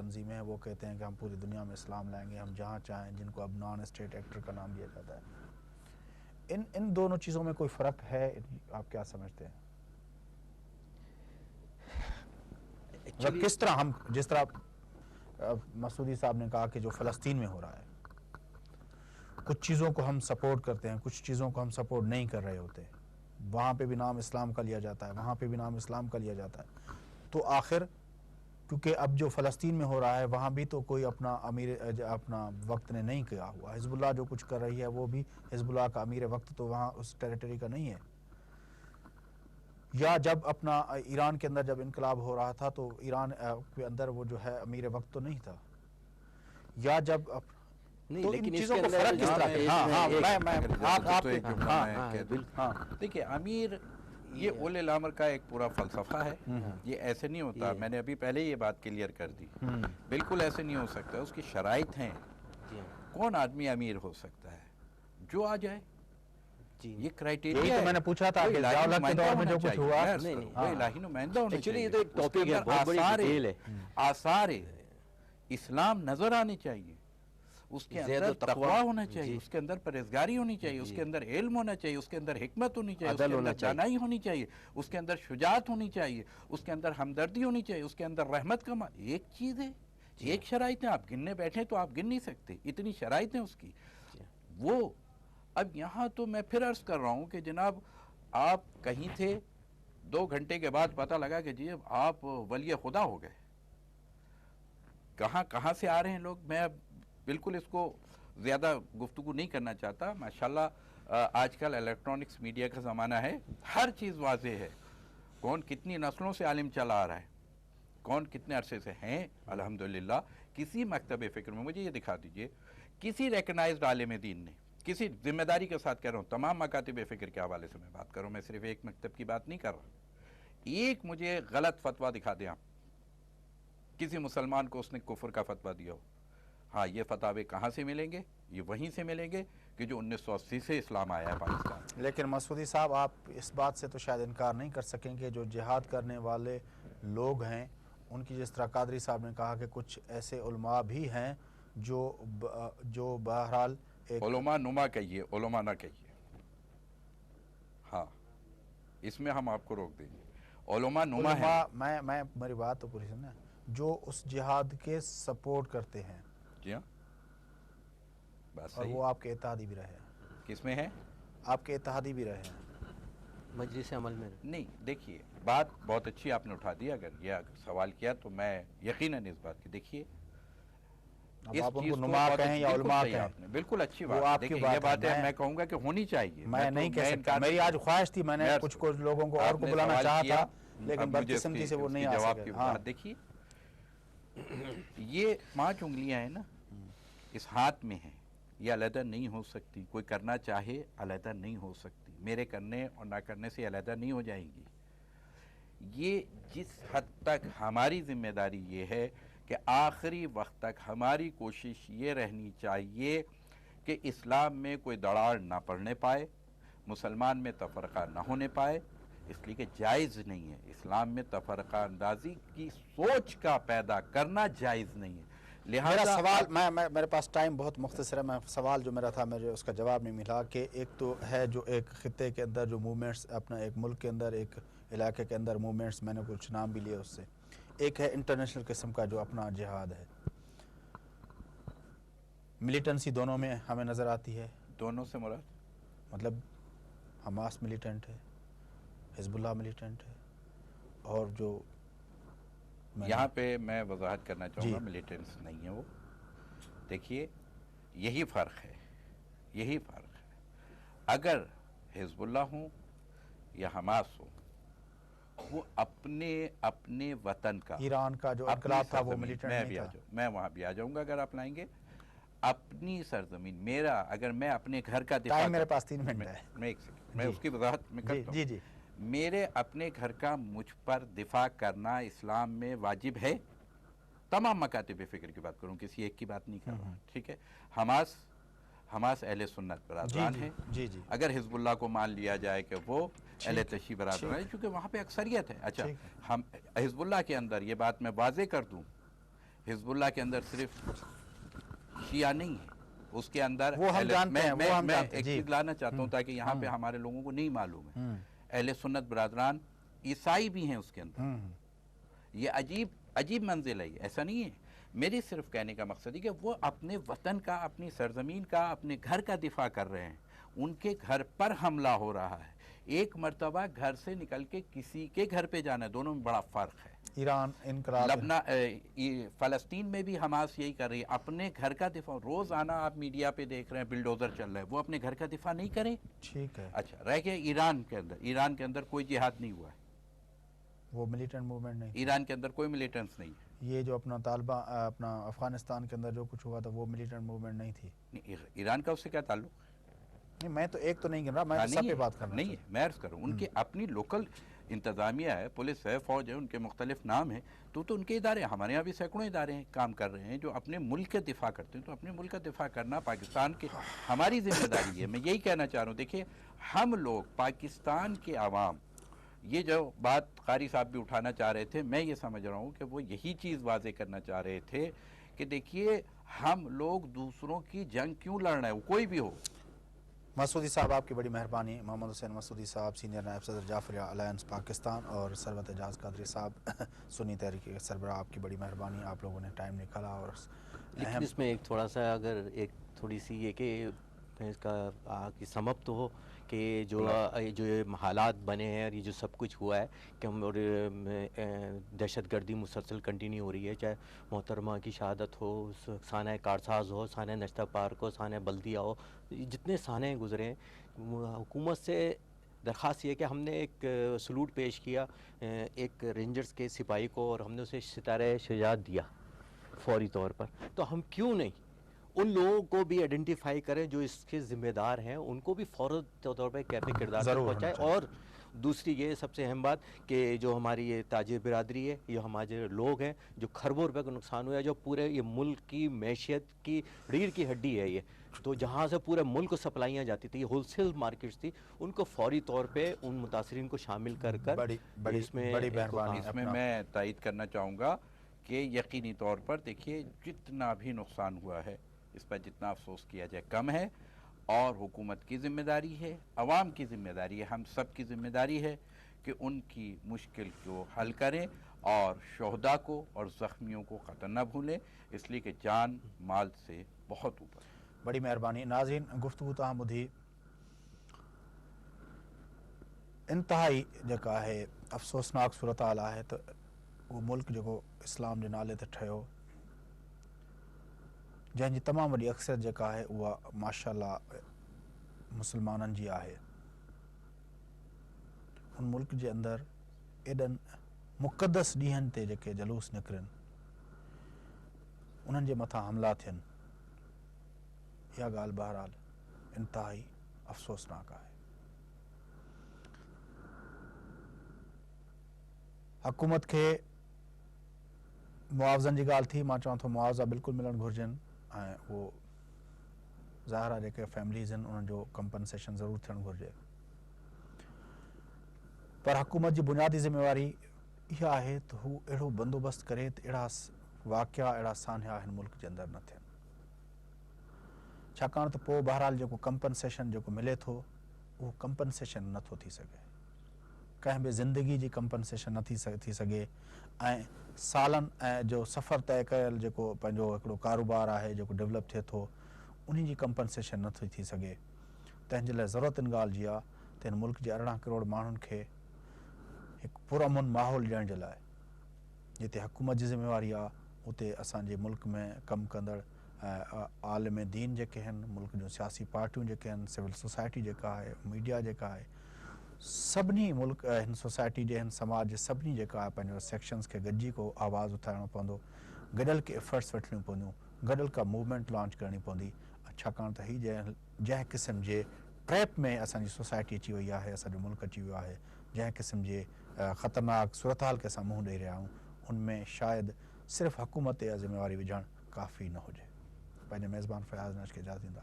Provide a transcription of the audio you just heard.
تنظیمیں ہیں وہ کہتے ہیں کہ ہم پوری دنیا میں اسلام لائیں گے، ہم جہاں چاہیں، جن کو اب نان اسٹیٹ ایکٹر کا نام دیا جاتا ہے. ان دونوں چیزوں میں کوئی فرق ہے؟ آپ کیا سمجھتے ہیں؟ کس طرح ہم، جس طرح مسعودی صاحب نے کہا کہ جو فلسطین میں ہو رہا ہے، کچھ چیزوں کو ہم سپورٹ کرتے ہیں، کچھ چیزوں کو ہم سپورٹ نہیں کر رہے ہوتے، وہاں پہ بھی نام اسلام کا لیا جاتا ہے، وہاں پہ بھی نام اسلام کا لیا جاتا ہے، تو آخر کیونکہ اب جو فلسطین میں ہو رہا ہے وہاں بھی تو کوئی اپنا وقت نے نہیں کیا ہوا. حزب اللہ جو کچھ کر رہی ہے وہ بھی حزب اللہ کا امیر وقت تو وہاں اس ٹیریٹری کا نہیں ہے. یا جب اپنا ایران کے اندر جب انقلاب ہو رہا تھا تو ایران کے اندر وہ جو ہے امیر وقت تو نہیں تھا. یا جب تو ان چیزوں کو فرق کس طرح دیکھیے امیر یہ اولے الامر کا ایک پورا فلسفہ ہے. یہ ایسے نہیں ہوتا، میں نے ابھی پہلے یہ بات کلیئر کر دی، بالکل ایسے نہیں ہو سکتا. اس کی شرائط ہیں. کون آدمی امیر ہو سکتا ہے؟ جو آ جائے. یہ کرائٹیریا ہے. میں نے پوچھا تھا کہ دولت کے دور میں جو کچھ ہوا وہ الہی نمائندہ ہونا چاہیے. یہ تو ایک ٹاپک ہے، بہت بڑی ڈیٹیل ہے. آثار اسلام نظر آنے چاہیے. اس کے اندر تقویٰ ہونا چاہیے، اس کے اندر پرہیزگاری ہونی چاہیے، اس کے اندر علم ہونا چاہیے، اس کے اندر حکمت ہونی چاہیے، اس کے اندر دانائی ہونی چاہیے، اس کے اندر شجاعت ہونی چاہیے، اس کے اندر ہمدردی ہونی چاہیے، اس کے اندر رحمت کا ایک چیز ہے. ایک شرائط ہے. آپ گننے بیٹھیں تو آپ گن نہیں سکتے، اتنی شرائط ہیں اس کی. وہ اب یہاں تو میں پھر عرض کر رہا ہوں کہ جناب آپ کہیں تھے، 2 گھنٹے کے بعد پتہ لگا کہ جی آپ ولی خدا ہو گئے. کہاں سے آ رہے ہیں لوگ؟ میں بالکل اس کو زیادہ گفتگو نہیں کرنا چاہتا. ماشاءاللہ آج کل الیکٹرانکس میڈیا کا زمانہ ہے، ہر چیز واضح ہے. کون کتنی نسلوں سے عالم چلا آ رہا ہے، کون کتنے عرصے سے ہیں. الحمدللہ کسی مکتب فکر میں مجھے یہ دکھا دیجئے کسی ریکنائزڈ عالم دین نے، کسی ذمہ داری کے ساتھ کہہ رہا ہوں، تمام مکاتب فکر کے حوالے سے میں بات کر رہا ہوں، میں صرف ایک مکتب کی بات نہیں کر رہا. ایک مجھے غلط فتویٰ دکھا دیں آپ، کسی مسلمان کو اس نے کفر کا فتویٰ دیا ہو. ہاں یہ فتاوے کہاں سے ملیں گے؟ یہ وہیں سے ملیں گے کہ جو 1980 سے اسلام آیا ہے پاکستان. لیکن مسعودی صاحب آپ اس بات سے تو شاید انکار نہیں کر سکیں کہ جو جہاد کرنے والے لوگ ہیں ان کی، جس طرح قادری صاحب نے کہا کہ کچھ ایسے علماء بھی ہیں جو بہرحال علماء نما کہیے، علماء نہ کہیے. ہاں اس میں ہم آپ کو روک دیں گے. علماء نما ہے. میں میری بات تو پوری سننا، جو اس جہاد کے سپورٹ کرتے ہیں. جی ہاں بس اور وہ آپ کے اتحادی بھی رہے ہیں. کس میں ہے؟ آپ کے اتحادی بھی رہے ہیں مجلس عمل میں. نہیں دیکھیے بات بہت اچھی آپ نے اٹھا دی. اگر یہ سوال کیا تو میں یقیناً اس بات کی، دیکھیے اب آپ ان کو نما کہیں یا علماء کہیں، بالکل اچھی بات ہے. یہ بات ہے میں کہوں گا کہ ہونی چاہیے. میں نہیں کہہ سکتا، میری آج خواہش تھی، میں نے کچھ لوگوں کو اور کو بلانا چاہا تھا لیکن بدقسمتی سے وہ نہیں آ سکے. دیکھیے یہ 5 انگلیاں ہیں نا، اس ہاتھ میں ہیں، یہ علیحدہ نہیں ہو سکتی. کوئی کرنا چاہے علیحدہ نہیں ہو سکتی. میرے کرنے اور نہ کرنے سے علیحدہ نہیں ہو جائیں گی. یہ جس حد تک ہماری ذمہ داری یہ ہے کہ آخری وقت تک ہماری کوشش یہ رہنی چاہیے کہ اسلام میں کوئی دراڑ نہ پڑنے پائے، مسلمان میں تفرقہ نہ ہونے پائے، اس لیے کہ جائز نہیں ہے. اسلام میں تفرقہ اندازی کی سوچ کا پیدا کرنا جائز نہیں ہے. میرا سوال، میرے پاس ٹائم بہت مختصر ہے، میں سوال جو میرا تھا مجھے اس کا جواب نہیں ملا کہ ایک تو ہے جو ایک خطے کے اندر جو موومنٹس، اپنا ایک ملک کے اندر، ایک علاقے کے اندر موومنٹس، میں نے کچھ نام بھی لیے اس سے. ایک ہے انٹرنیشنل قسم کا جو اپنا جہاد ہے. ملیٹنسی دونوں میں ہمیں نظر آتی ہے. دونوں سے مراد مطلب حماس ملیٹنٹ ہے، حزب اللہ ملیٹنٹ ہے، اور جو یہاں پہ میں وضاحت کرنا چاہوں گا، ملیٹنٹس نہیں ہیں وہ. دیکھیے یہی فرق ہے، یہی فرق ہے. اگر حزب اللہ ہوں یا حماس ہو، وہ اپنے وطن کا، ایران کا جو انقلاب تھا وہ ملیٹنٹ نہیں تھا. میں وہاں بھی آ جاؤں گا اگر آپ لائیں گے. اپنی سرزمین میرا، اگر میں اپنے گھر کا دفاع، میرے پاس 3 منٹ ہے، میں ایک سیکنڈ میں اس کی وضاحت میں کرتا ہوں. جی میرے اپنے گھر کا مجھ پر دفاع کرنا اسلام میں واجب ہے. تمام مکاتب فکر کی بات کروں، کسی ایک کی بات نہیں کر رہا. ٹھیک ہے، حماس اہل سنت برادران ہیں. اگر حزب اللہ کو مان لیا جائے کہ وہ اہل تشیع برادران ہیں، چونکہ وہاں پہ اکثریت ہے. اچھا، ہم حزب اللہ کے اندر یہ بات میں واضح کر دوں، حزب اللہ کے اندر صرف شیعہ نہیں ہے، اس کے اندر وہ ہم جانتے ہیں، وہ ہم میں جانتے ہیں، ایک جی چیز لانا چاہتا ہوں تاکہ یہاں پہ ہمارے لوگوں کو نہیں معلوم ہے، اہل سنت برادران عیسائی بھی ہیں اس کے اندر. یہ عجیب منزل ہے، ایسا نہیں ہے. میری صرف کہنے کا مقصد ہے کہ وہ اپنے وطن کا، اپنی سرزمین کا، اپنے گھر کا دفاع کر رہے ہیں، ان کے گھر پر حملہ ہو رہا ہے. ایک مرتبہ گھر سے نکل کے کسی کے گھر پہ جانا ہے، دونوں میں بڑا فرق ہے. ایران انقلاب فلسطین میں بھی حماس یہی کر رہی ہے، اپنے گھر کا دفاع. روزانہ آپ میڈیا پہ دیکھ رہے ہیں بلڈوزر چل رہا ہے، وہ اپنے گھر کا دفاع نہیں کریں. ٹھیک ہے. اچھا رہ گیا ایران کے اندر کوئی جہاد نہیں ہوا ہے، وہ ملیٹنٹ موومنٹ نہیں، ایران کے اندر کوئی ملیٹنٹس نہیں ہے. یہ جو اپنا افغانستان کے اندر جو کچھ ہوا تھا وہ ملیٹنٹ موومنٹ نہیں تھی. ایران کا اس سے کیا تعلق؟ نہیں، میں تو ایک تو نہیں کر رہا، میں سب پہ بات کرنا نہیں ہے. میں عرض کروں ان کی اپنی لوکل انتظامیہ ہے، پولیس ہے، فوج ہے، ان کے مختلف نام ہیں، تو ان کے ادارے ہیں. ہمارے یہاں بھی سینکڑوں ادارے ہیں کام کر رہے ہیں جو اپنے ملک کا دفاع کرتے ہیں. تو اپنے ملک کا دفاع کرنا پاکستان کے ہماری ذمہ داری ہے. میں یہی کہنا چاہ رہا ہوں. دیکھیے ہم لوگ پاکستان کے عوام، یہ جو بات قاری صاحب بھی اٹھانا چاہ رہے تھے، میں یہ سمجھ رہا ہوں کہ وہ یہی چیز واضح کرنا چاہ رہے تھے کہ دیکھیے ہم لوگ دوسروں کی جنگ کیوں لڑ رہے ہیں، وہ کوئی بھی ہو. مسعودی صاحب آپ کی بڑی مہربانی. محمد حسین مسعودی صاحب سینئر نائب صدر جعفریہ الائنس پاکستان، اور ثروت اعجاز قادری صاحب سنی تحریک کے سربراہ، آپ کی بڑی مہربانی. آپ لوگوں نے ٹائم نکالا. اور لیکن اس میں ایک تھوڑا سا اگر ایک تھوڑی سی یہ کہ اس کا کی سم اپ تو ہو کہ جو حالات بنے ہیں اور یہ جو سب کچھ ہوا ہے کہ ہم اور دہشت گردی مسلسل کنٹینیو ہو رہی ہے، چاہے محترمہ کی شہادت ہو، سانحہ کارساز ہو، سانحہ نشتہ پارک ہو، سانحہ بلدیہ ہو، جتنے سانحے گزرے ہیں. حکومت سے درخواست یہ کہ ہم نے ایک سلوٹ پیش کیا ایک رینجرز کے سپاہی کو، اور ہم نے اسے ستارہ شجاعت دیا فوری طور پر. تو ہم کیوں نہیں ان لوگوں کو بھی آئیڈینٹیفائی کریں جو اس کے ذمہ دار ہیں، ان کو بھی فوری طور پہ کیفے کردار تک پہنچائے. اور دوسری یہ سب سے اہم بات کہ جو ہماری یہ تاجر برادری ہے، یہ ہمارے لوگ ہیں جو کھربوں روپے کا نقصان ہوا ہے، جو پورے یہ ملک کی معیشت کی ریڑھ کی ہڈی ہے یہ، تو جہاں سے پورے ملک کو سپلائیاں جاتی تھی، یہ ہول سیل مارکیٹس تھی، ان کو فوری طور پہ ان متاثرین کو شامل کر اس میں میں تائید کرنا چاہوں گا کہ یقینی طور پر دیکھیے جتنا بھی نقصان ہوا ہے اس پر جتنا افسوس کیا جائے کم ہے. اور حکومت کی ذمہ داری ہے، عوام کی ذمہ داری ہے، ہم سب کی ذمہ داری ہے کہ ان کی مشکل کو حل کریں اور شہداء کو اور زخمیوں کو قطع نہ بھولیں، اس لیے کہ جان مال سے بہت اوپر. بڑی مہربانی. ناظرین گفتگو تاں ٻدھی انتہائی جکا ہے افسوسناک صورتحال ہے. تو وہ ملک جو اسلام کے نالے تے ٹھہیو، جن کی تمام وڈی اکثریت جکا ہے وہ ماشاءاللہ مسلمانن جی ہے. ان ملک کے اندر ایڈن مقدس ڈیہن تے جکے جلوس نکرن، انہن کے متھا حملہ تھن، یہ گال بہرحال انتہائی افسوسناک ہے. حکومت کے معاوضن کی گال تھی، ماں چاہوں تو معاوضہ بالکل ملن گھرجن. وہ ظاہر ہے کہ فیملیز ہیں انہوں جو کمپنسیشن ضرور تھن گھرجے، پر حکومت کی بنیادی ذمہ داری یہ ہے تو وہ اڑو بندوبست کرے تو اڑا واقعہ اڑا سانحہ ان ملک کے اندر نہ تھن. چھاکان تو پو بہرحال جو کمپنسیشن جو ملے تو وہ کمپنسیشن نہ تھو تھی سکے، کہیں بھی زندگی کی کمپنسیشن نہ تھی سکے. سالن جو سفر طے کل جو پنجو کاروبار ہے جو ڈیولپ تھے تو انہی کی کمپنسیشن نہ تھی سکے. تنجے لئے ضرورت ان گال جی آ تو ان ملک کے 18 کروڑ مانن کے ایک پرامن ماحول ڈیئن کے لئے جتے حکومت کی ذمہ داری آ اتے اسان ملک میں کم کندڑ عالم دین جکے ہیں، ملک جو سیاسی پارٹیوں جکے ہیں، سول سوسائٹی جکا ہے، میڈیا جکا ہے، سبنی ملک ہن سوسائٹی جے ہن سماج سبنی جکا ہے پنجو سیکشنز کے گجی کو آواز اٹھائنو پوندو، گڈل کے ایفرٹس وٹھنی پوندیوں، گڈل کا موومنٹ لانچ کرنی پوندی. چھاکان تو ہی جہ قسم کے ٹریپ میں اسان سوسائٹی اچھی ہوئی ہے، اسان ملک اچھی ہوا ہے، جہ قسم کے خطرناک صورتحال کے سامنے منہ ڈئی رہا ہوں، ان میں شاید صرف حکومت یا ذمہ داری وجھن کافی نہ ہو جائے. پنجے میزبان فیاض ناج کے اجازت دیندا.